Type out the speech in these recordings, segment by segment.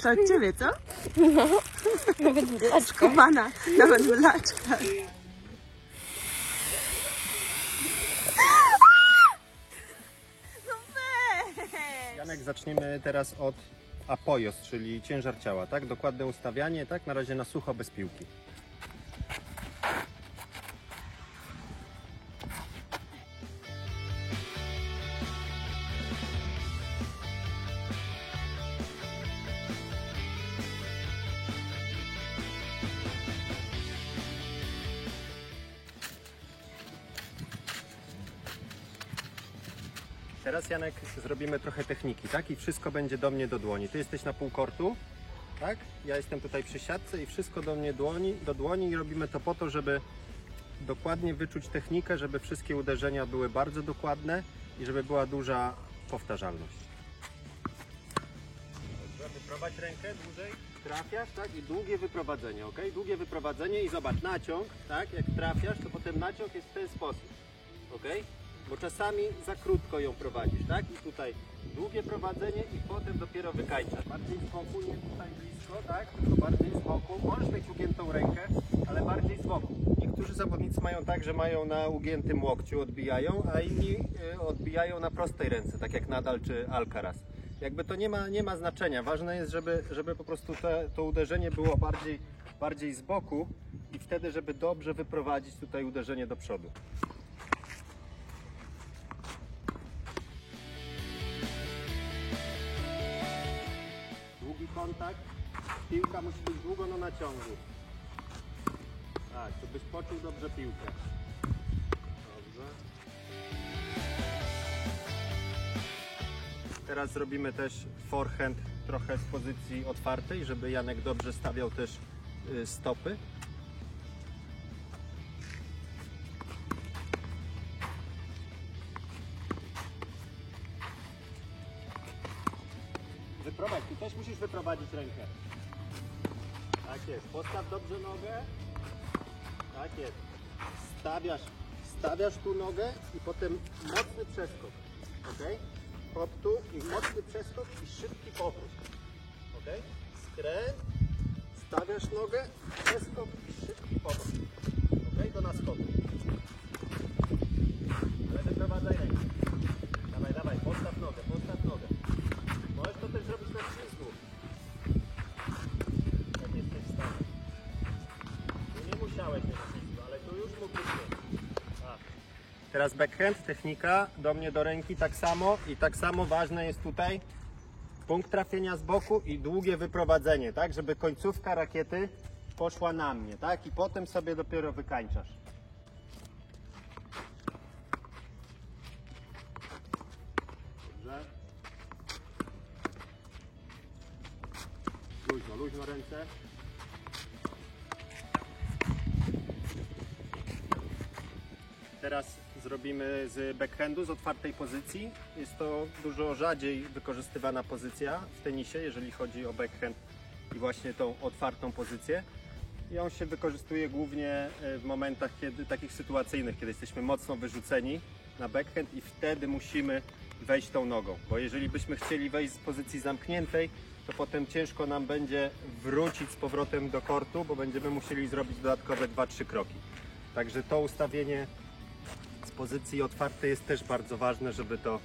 lepsza od ciebie, co? No, nawet wlaczka. Skowana, nawet wlaczka. No weź! Janek, zaczniemy teraz od apoios, czyli ciężar ciała, tak? Dokładne ustawianie, tak? Na razie na sucho, bez piłki. Teraz, Janek, zrobimy trochę techniki, tak? I wszystko będzie do mnie do dłoni. Ty jesteś na półkortu, tak? Ja jestem tutaj przy siatce i wszystko do mnie do dłoni i robimy to po to, żeby dokładnie wyczuć technikę, żeby wszystkie uderzenia były bardzo dokładne i żeby była duża powtarzalność. Dobrze, wyprowadź rękę dłużej, trafiasz, tak? I długie wyprowadzenie, ok? Długie wyprowadzenie i zobacz, naciąg, tak? Jak trafiasz, to potem naciąg jest w ten sposób, ok? Bo czasami za krótko ją prowadzisz, tak? I tutaj długie prowadzenie i potem dopiero wykańczasz. Bardziej z boku, nie tutaj blisko, tak? Tylko bardziej z boku. Możesz mieć ugiętą rękę, ale bardziej z boku. Niektórzy zawodnicy mają tak, że mają na ugiętym łokciu, odbijają, a inni odbijają na prostej ręce, tak jak Nadal czy Alcaraz. Jakby to nie ma znaczenia. Ważne jest, żeby po prostu to uderzenie było bardziej z boku i wtedy, żeby dobrze wyprowadzić tutaj uderzenie do przodu. Długi kontakt, piłka musi być długo na naciągu. Tak, żebyś poczuł dobrze piłkę. Dobrze. Teraz zrobimy też forehand trochę z pozycji otwartej, żeby Janek dobrze stawiał też stopy. Wyprowadź, tu też musisz wyprowadzić rękę. Tak jest, postaw dobrze nogę. Tak jest. Stawiasz tu nogę i potem mocny przeskok. Ok? Hop tu i mocny przeskok i szybki powrót. Ok? Skręt, stawiasz nogę, przeskok i szybki powrót. Ok? Do naskoku. Ale wyprowadzaj rękę. Dawaj, postaw nogę. Możesz to też zrobić na ślizgu. Jak jesteś w stanie. Tu nie musiałeś mieć ślizgu, ale tu już mógłbyś mieć. Teraz backhand, technika, do mnie do ręki tak samo i tak samo ważne jest tutaj punkt trafienia z boku i długie wyprowadzenie, tak, żeby końcówka rakiety poszła na mnie, tak, i potem sobie dopiero wykańczasz. Dobrze. Luźno ręce. Teraz zrobimy z backhandu, z otwartej pozycji. Jest to dużo rzadziej wykorzystywana pozycja w tenisie, jeżeli chodzi o backhand i właśnie tą otwartą pozycję. I on się wykorzystuje głównie w momentach takich sytuacyjnych, kiedy jesteśmy mocno wyrzuceni na backhand i wtedy musimy wejść tą nogą. Bo jeżeli byśmy chcieli wejść z pozycji zamkniętej, to potem ciężko nam będzie wrócić z powrotem do kortu, bo będziemy musieli zrobić dodatkowe 2-3 kroki. Także to ustawienie z pozycji otwartej jest też bardzo ważne, żeby to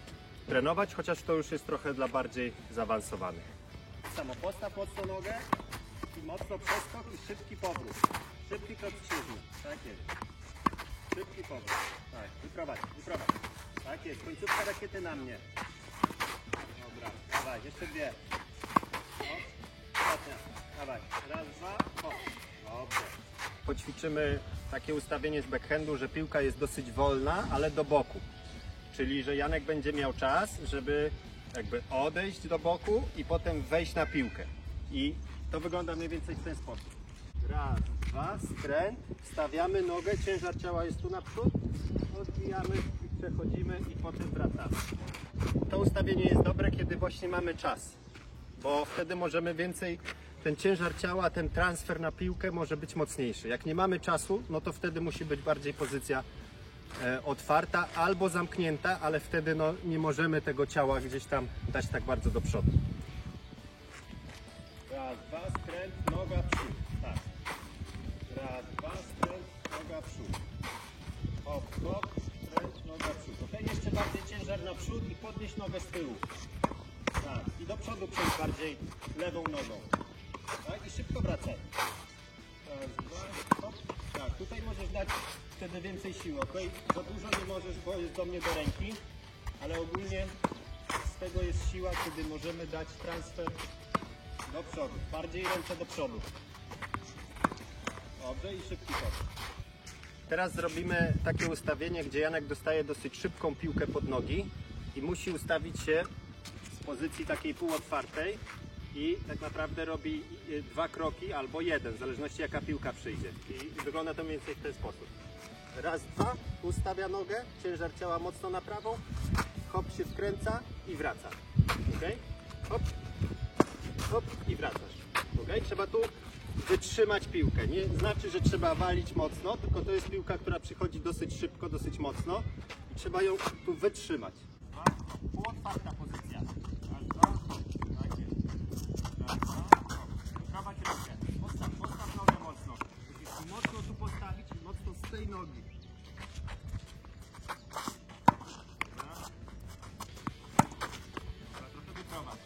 trenować, chociaż to już jest trochę dla bardziej zaawansowanych. Samo postaw mocno nogę i mocno przeskok i szybki powrót. Szybki krok ślizny. Tak jest. Szybki powrót. Tak, wyprowadź. Tak jest, końcówka rakiety na mnie. Dobra, dawaj, jeszcze dwie. Ostatnia. Dawaj, raz, dwa, o. Dobrze. Poćwiczymy takie ustawienie z backhandu, że piłka jest dosyć wolna, ale do boku. Czyli, że Janek będzie miał czas, żeby jakby odejść do boku i potem wejść na piłkę. I to wygląda mniej więcej w ten sposób. Raz, dwa, skręt, stawiamy nogę, ciężar ciała jest tu naprzód, odbijamy i przechodzimy i potem wracamy. To ustawienie jest dobre, kiedy właśnie mamy czas, bo wtedy możemy więcej, ten ciężar ciała, ten transfer na piłkę może być mocniejszy. Jak nie mamy czasu, no to wtedy musi być bardziej pozycja otwarta albo zamknięta, ale wtedy no, nie możemy tego ciała gdzieś tam dać tak bardzo do przodu. dwa, skręt, noga, przód. Tak. Raz, dwa, skręt, noga, przód. Hop, hop, skręt, noga, przód. Ok? Jeszcze bardziej ciężar na przód i podnieść nogę z tyłu. Tak. I do przodu przejść bardziej lewą nogą. Tak? I szybko wracaj. Raz, dwa, hop. Tak. Tutaj możesz dać wtedy więcej siły, ok? Za dużo nie możesz, bo jest do mnie do ręki, ale ogólnie z tego jest siła, kiedy możemy dać transfer do przodu. Bardziej ręce do przodu. Dobrze i szybki hop. Teraz zrobimy takie ustawienie, gdzie Janek dostaje dosyć szybką piłkę pod nogi i musi ustawić się z pozycji takiej półotwartej i tak naprawdę robi 2 kroki albo 1, w zależności jaka piłka przyjdzie. I wygląda to mniej więcej w ten sposób. Raz, dwa, ustawia nogę, ciężar ciała mocno na prawą, hop się wkręca i wraca. Ok? Hop, hop i wracasz. Ok? Trzeba tu wytrzymać piłkę. Nie znaczy, że trzeba walić mocno, tylko to jest piłka, która przychodzi dosyć szybko, dosyć mocno i trzeba ją tu wytrzymać. Półotwarta pozycja. Raz, dwa, tak jest. Raz, dwa, prowadź rękę. Postaw nogę mocno. Musisz mocno tu postawić i mocno z tej nogi. Dobra. Dobra, trochę wyprowadź.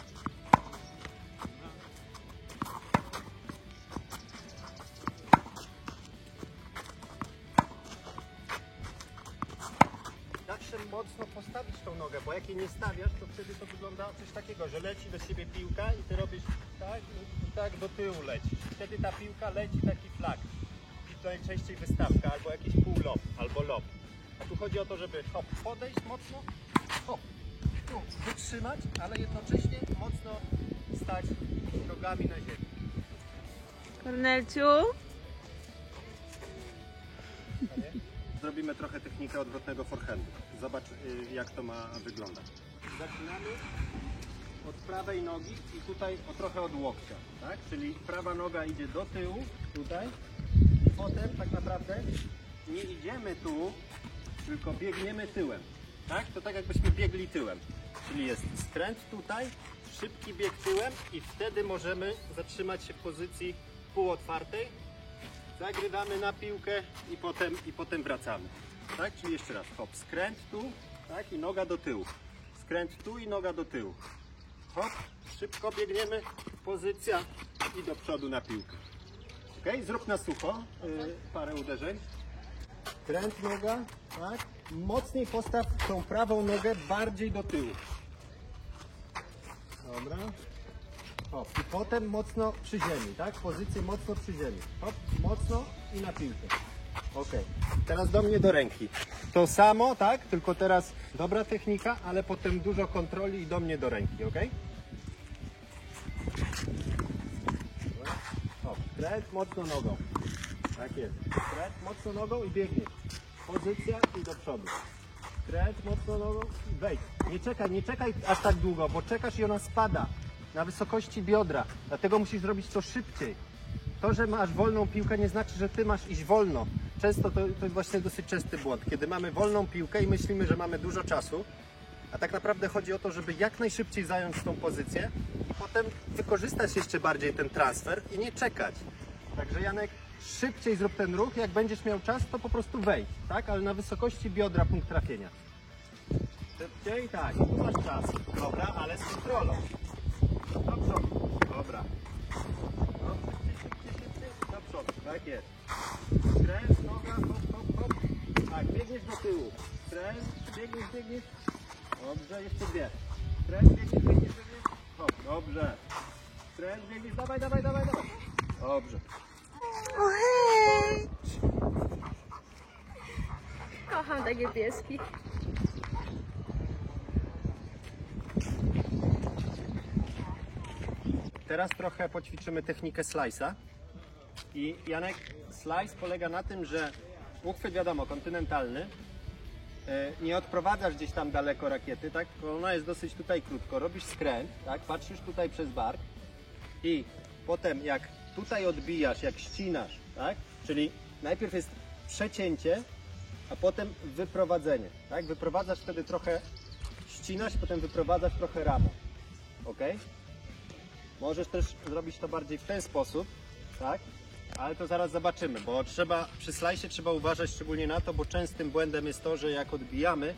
Zawsze mocno postawić tą nogę, bo jak jej nie stawiasz, to wtedy to wygląda coś takiego, że leci do siebie piłka i ty robisz tak i tak do tyłu leci. Wtedy ta piłka leci taki flag. I to najczęściej wystawka, albo jakiś półlob, albo lob. A tu chodzi o to, żeby hop, podejść mocno, hop, tu wytrzymać, ale jednocześnie mocno stać nogami na ziemi. Kornelciu? Zrobimy trochę technikę odwrotnego forehandu. Zobacz, jak to ma wyglądać. Zaczynamy od prawej nogi i tutaj trochę od łokcia, tak? Czyli prawa noga idzie do tyłu, tutaj, i potem tak naprawdę nie idziemy tu, tylko biegniemy tyłem, tak? To tak jakbyśmy biegli tyłem. Czyli jest skręt tutaj, szybki bieg tyłem i wtedy możemy zatrzymać się w pozycji półotwartej. Zagrywamy na piłkę i potem wracamy. Tak? Czyli jeszcze raz. Hop, skręt tu, tak? I noga do tyłu. Skręt tu i noga do tyłu. Hop, szybko biegniemy, pozycja i do przodu na piłkę. Ok? Zrób na sucho parę uderzeń. Skręt noga, tak? Mocniej postaw tą prawą nogę bardziej do tyłu. Dobra. Hop. I potem mocno przy ziemi, tak? Pozycję mocno przy ziemi. Hop, mocno i na piłkę. Ok. Teraz do mnie do ręki. To samo, tak? Tylko teraz dobra technika, ale potem dużo kontroli i do mnie do ręki, ok? Hop, skręt mocno nogą. Tak jest. Skręt mocno nogą i biegnie. Pozycja i do przodu. Skręt mocno nogą i wejdź. Nie czekaj aż tak długo, bo czekasz i ona spada na wysokości biodra, dlatego musisz zrobić to szybciej. To, że masz wolną piłkę, nie znaczy, że ty masz iść wolno. Często to jest właśnie dosyć częsty błąd, kiedy mamy wolną piłkę i myślimy, że mamy dużo czasu, a tak naprawdę chodzi o to, żeby jak najszybciej zająć tą pozycję i potem wykorzystać jeszcze bardziej ten transfer i nie czekać. Także Janek, szybciej zrób ten ruch, jak będziesz miał czas, to po prostu wejdź, tak? Ale na wysokości biodra punkt trafienia. Szybciej, tak, tu masz czas, dobra, ale z kontrolą. Do przodu. Dobra. No, szybciej. Do przodu. Tak jest. Skręt, noga, hop. Tak, biegniesz do tyłu. Skręt, biegniesz. Dobrze, jeszcze dwie. Skręt, biegniesz. Hop, dobrze. Skręt, biegniesz, dawaj. Dobrze. O hej! Kocham takie pieski. Teraz trochę poćwiczymy technikę slice'a. I Janek, slice polega na tym, że uchwyt, wiadomo, kontynentalny, nie odprowadzasz gdzieś tam daleko rakiety, tak? Ona jest dosyć tutaj krótko. Robisz skręt, tak? Patrzysz tutaj przez bark i potem jak tutaj odbijasz, jak ścinasz, tak? Czyli najpierw jest przecięcie, a potem wyprowadzenie, tak? Wyprowadzasz wtedy trochę, ścinasz, potem wyprowadzasz trochę ramą. Ok? Możesz też zrobić to bardziej w ten sposób, tak? Ale to zaraz zobaczymy, bo przy slajsie trzeba uważać szczególnie na to, bo częstym błędem jest to, że jak odbijamy,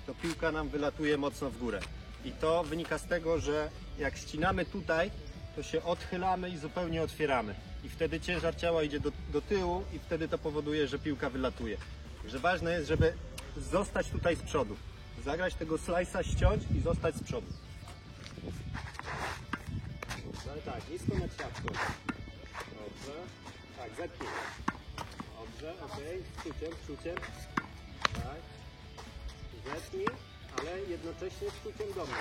to piłka nam wylatuje mocno w górę. I to wynika z tego, że jak ścinamy tutaj, to się odchylamy i zupełnie otwieramy. I wtedy ciężar ciała idzie do tyłu i wtedy to powoduje, że piłka wylatuje. Także ważne jest, żeby zostać tutaj z przodu. Zagrać tego slajsa, ściąć i zostać z przodu. Ale tak, nisko nad siatką. Dobrze. Tak, zepnij. Dobrze, okej. Z czuciem. Tak. Zepnij, ale jednocześnie z czuciem do mnie.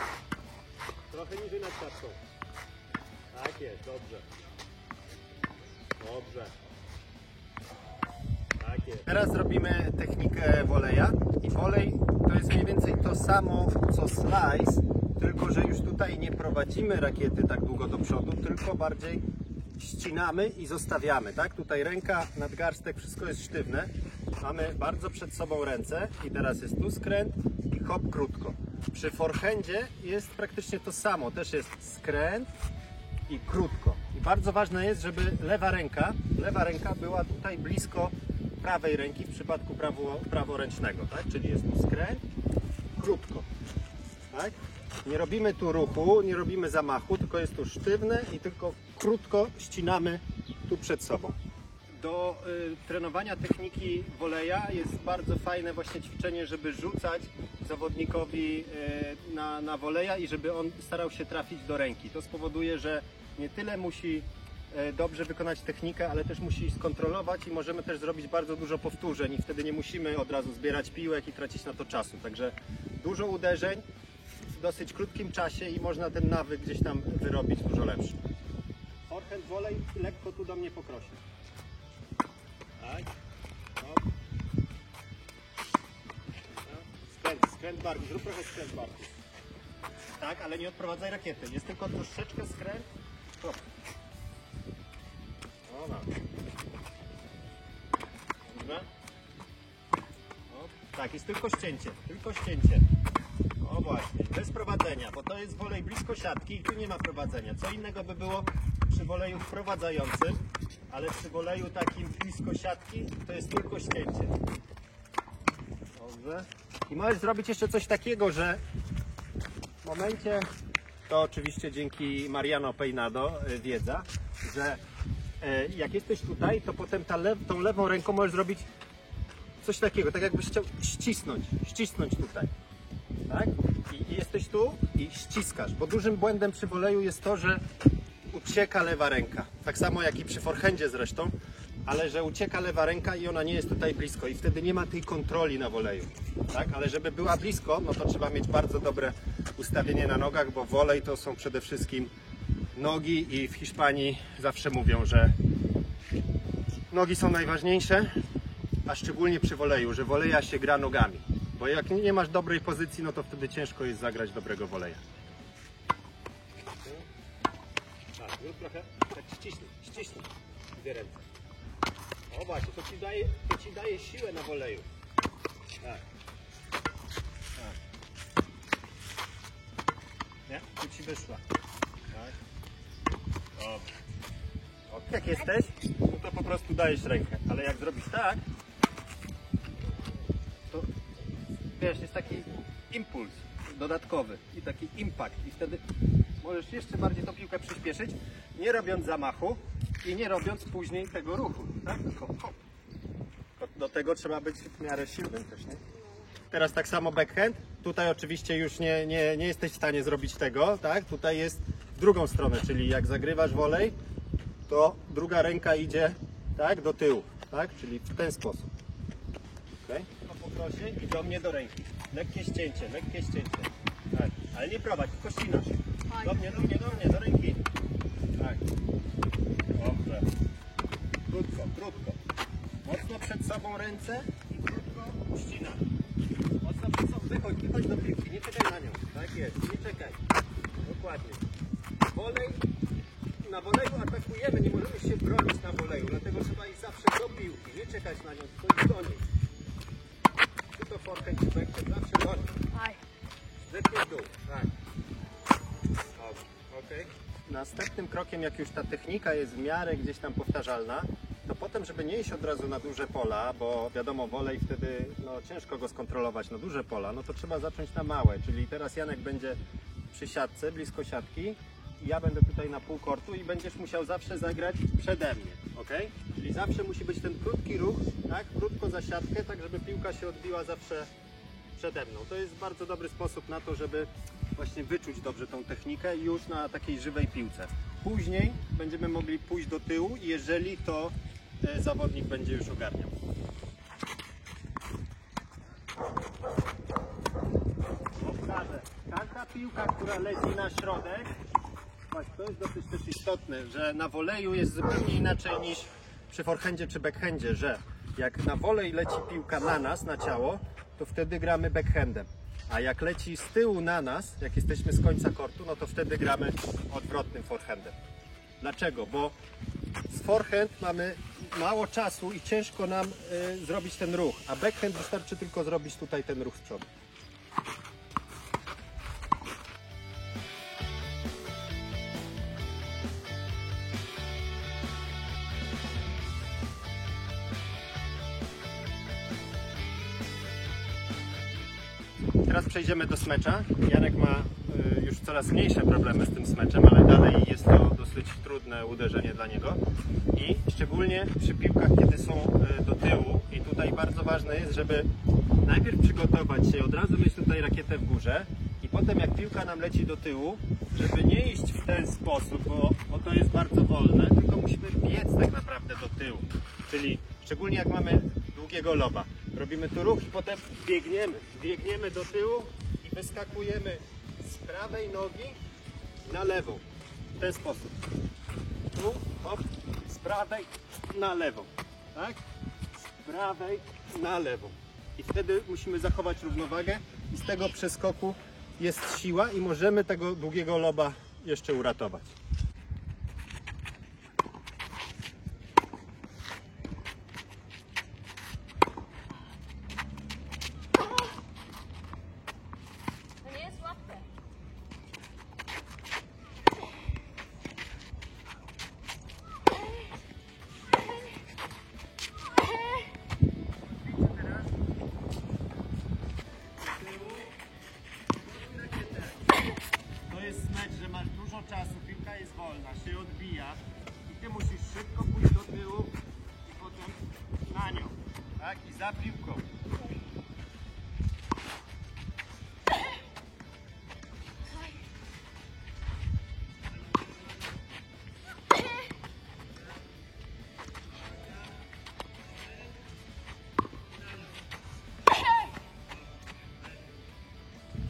Trochę niżej nad siatką. Tak jest, dobrze. Dobrze. Tak jest. Teraz robimy technikę voleja. I volej to jest mniej więcej to samo co slice, tylko że już tutaj nie prowadzimy rakiety tak długo do przodu, tylko bardziej ścinamy i zostawiamy, tak? Tutaj ręka, nadgarstek, wszystko jest sztywne. Mamy bardzo przed sobą ręce i teraz jest tu skręt i hop krótko. Przy forehandzie jest praktycznie to samo, też jest skręt i krótko. I bardzo ważne jest, żeby lewa ręka była tutaj blisko prawej ręki w przypadku praworęcznego, tak? Czyli jest tu skręt, krótko, tak? Nie robimy tu ruchu, nie robimy zamachu, tylko jest tu sztywne i tylko krótko ścinamy tu przed sobą. Do trenowania techniki voleja jest bardzo fajne właśnie ćwiczenie, żeby rzucać zawodnikowi na voleja i żeby on starał się trafić do ręki. To spowoduje, że nie tyle musi dobrze wykonać technikę, ale też musi skontrolować i możemy też zrobić bardzo dużo powtórzeń i wtedy nie musimy od razu zbierać piłek i tracić na to czasu. Także dużo uderzeń w dosyć krótkim czasie i można ten nawyk gdzieś tam wyrobić dużo lepszy. Forehand volley lekko tu do mnie pokrosi. Tak. Skręt barki, zrób trochę skręt barki. Tak, ale nie odprowadzaj rakiety. Jest tylko troszeczkę skręt. Hop. O, no. Dobrze. Tak, jest tylko ścięcie. Tylko ścięcie. O właśnie, bez prowadzenia, bo to jest volej blisko siatki i tu nie ma prowadzenia. Co innego by było przy voleju wprowadzającym, ale przy voleju takim blisko siatki to jest tylko ścięcie. Dobrze. I możesz zrobić jeszcze coś takiego, że w momencie, to oczywiście dzięki Mariano Peinado wiedza, że jak jesteś tutaj, to potem tą lewą ręką możesz zrobić coś takiego, tak jakbyś chciał ścisnąć tutaj. Tak? I jesteś tu i ściskasz, bo dużym błędem przy voleju jest to, że ucieka lewa ręka. Tak samo jak i przy forehandzie zresztą, ale że ucieka lewa ręka i ona nie jest tutaj blisko i wtedy nie ma tej kontroli na voleju. Tak? Ale żeby była blisko, no to trzeba mieć bardzo dobre ustawienie na nogach, bo volej to są przede wszystkim nogi i w Hiszpanii zawsze mówią, że nogi są najważniejsze, a szczególnie przy voleju, że voleja się gra nogami. Bo jak nie masz dobrej pozycji, no to wtedy ciężko jest zagrać dobrego voleja. Tak, zrób trochę, tak ściśnij dwie ręce. O właśnie, to ci daje siłę na voleju. Tak. Nie? Tu ci wyszła. Tak. Dobrze. Jak jesteś, no to po prostu dajesz rękę. Ale jak zrobisz tak, to wiesz, jest taki impuls dodatkowy i taki impact. I wtedy możesz jeszcze bardziej tą piłkę przyspieszyć, nie robiąc zamachu i nie robiąc później tego ruchu. Tak? Tylko hop. Do tego trzeba być w miarę silnym też, nie? Teraz tak samo backhand. Tutaj oczywiście już nie jesteś w stanie zrobić tego, tak? Tutaj jest w drugą stronę, czyli jak zagrywasz volej, to druga ręka idzie, tak, do tyłu, tak? Czyli w ten sposób. Okay? Poproszę i do mnie do ręki. Lekkie ścięcie. Tak. Ale nie prowadź, tylko ścinasz. Do mnie, do ręki. Tak. Dobrze. Krótko. Mocno przed sobą ręce i krótko ścina. Mocno przed sobą. Wychodź do piłki, nie czekaj na nią. Tak jest, nie czekaj. Dokładnie. Na voleju atakujemy, nie możemy się bronić na voleju, dlatego trzeba iść zawsze do piłki, nie czekać na nią, tylko iść do niej. Czy to forehand, czy backhand, zawsze do niej. Zepnij w dół, tak. Dobrze, okej. następnym krokiem, jak już ta technika jest w miarę gdzieś tam powtarzalna, to potem, żeby nie iść od razu na duże pola, bo wiadomo, wolej wtedy ciężko go skontrolować na duże pola, no to trzeba zacząć na małe. Czyli teraz Janek będzie przy siatce, blisko siatki, i ja będę tutaj na pół kortu i będziesz musiał zawsze zagrać przede mnie, ok? Czyli zawsze musi być ten krótki ruch, tak? Krótko za siatkę, tak żeby piłka się odbiła zawsze przede mną. To jest bardzo dobry sposób na to, żeby właśnie wyczuć dobrze tą technikę już na takiej żywej piłce. Później będziemy mogli pójść do tyłu, jeżeli to zawodnik będzie już ogarniał. Powtarzę, każda piłka, która leci na środek, to jest dosyć też istotne, że na woleju jest zupełnie inaczej niż przy forehandzie czy backhandzie, że jak na wolej leci piłka na nas, na ciało, to wtedy gramy backhandem. A jak leci z tyłu na nas, jak jesteśmy z końca kortu, no to wtedy gramy odwrotnym forehandem. Dlaczego? Bo z forehand mamy mało czasu i ciężko nam zrobić ten ruch, a backhand wystarczy tylko zrobić tutaj ten ruch z przodu. Teraz przejdziemy do smecza. Janek ma już coraz mniejsze problemy z tym smeczem, ale dalej jest to dosyć trudne uderzenie dla niego. I szczególnie przy piłkach, kiedy są do tyłu. I tutaj bardzo ważne jest, żeby najpierw przygotować się, od razu mieć tutaj rakietę w górze i potem jak piłka nam leci do tyłu, żeby nie iść w ten sposób, bo to jest bardzo wolne, tylko musimy biec tak naprawdę do tyłu. Czyli szczególnie jak mamy długiego loba. Robimy tu ruch i potem biegniemy do tyłu i wyskakujemy z prawej nogi na lewą. W ten sposób. Tu, hop, z prawej na lewą. Tak? Z prawej na lewą. I wtedy musimy zachować równowagę i z tego przeskoku jest siła i możemy tego długiego loba jeszcze uratować. To jest mecz, że masz dużo czasu, piłka jest wolna, się odbija i ty musisz szybko pójść do tyłu i potem na nią, tak? I za piłką.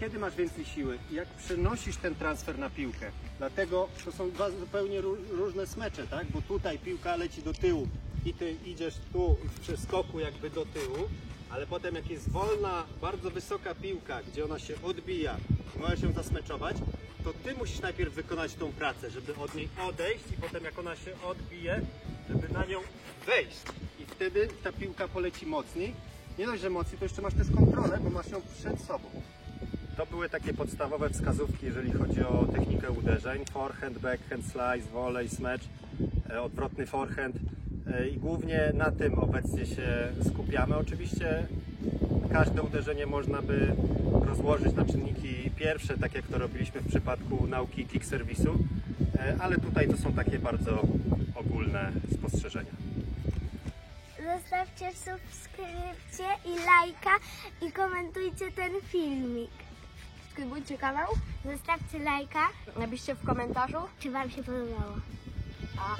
Kiedy masz więcej siły? Jak przenosisz ten transfer na piłkę? Dlatego to są dwa zupełnie różne smecze, tak? Bo tutaj piłka leci do tyłu i ty idziesz tu w przeskoku jakby do tyłu, ale potem jak jest wolna, bardzo wysoka piłka, gdzie ona się odbija, możesz ją zasmeczować, to ty musisz najpierw wykonać tą pracę, żeby od niej odejść i potem jak ona się odbije, żeby na nią wejść. I wtedy ta piłka poleci mocniej. Nie dość, że mocniej, to jeszcze masz też kontrolę, bo masz ją przed sobą. To były takie podstawowe wskazówki, jeżeli chodzi o technikę uderzeń. Forehand, backhand, slice, volley, smash, odwrotny forehand. I głównie na tym obecnie się skupiamy. Oczywiście każde uderzenie można by rozłożyć na czynniki pierwsze, tak jak to robiliśmy w przypadku nauki kick serwisu, ale tutaj to są takie bardzo ogólne spostrzeżenia. Zostawcie subskrypcję i lajka i komentujcie ten filmik. Subskrybujcie kanał, Zostawcie lajka, napiszcie w komentarzu. czy Wam się podobało. A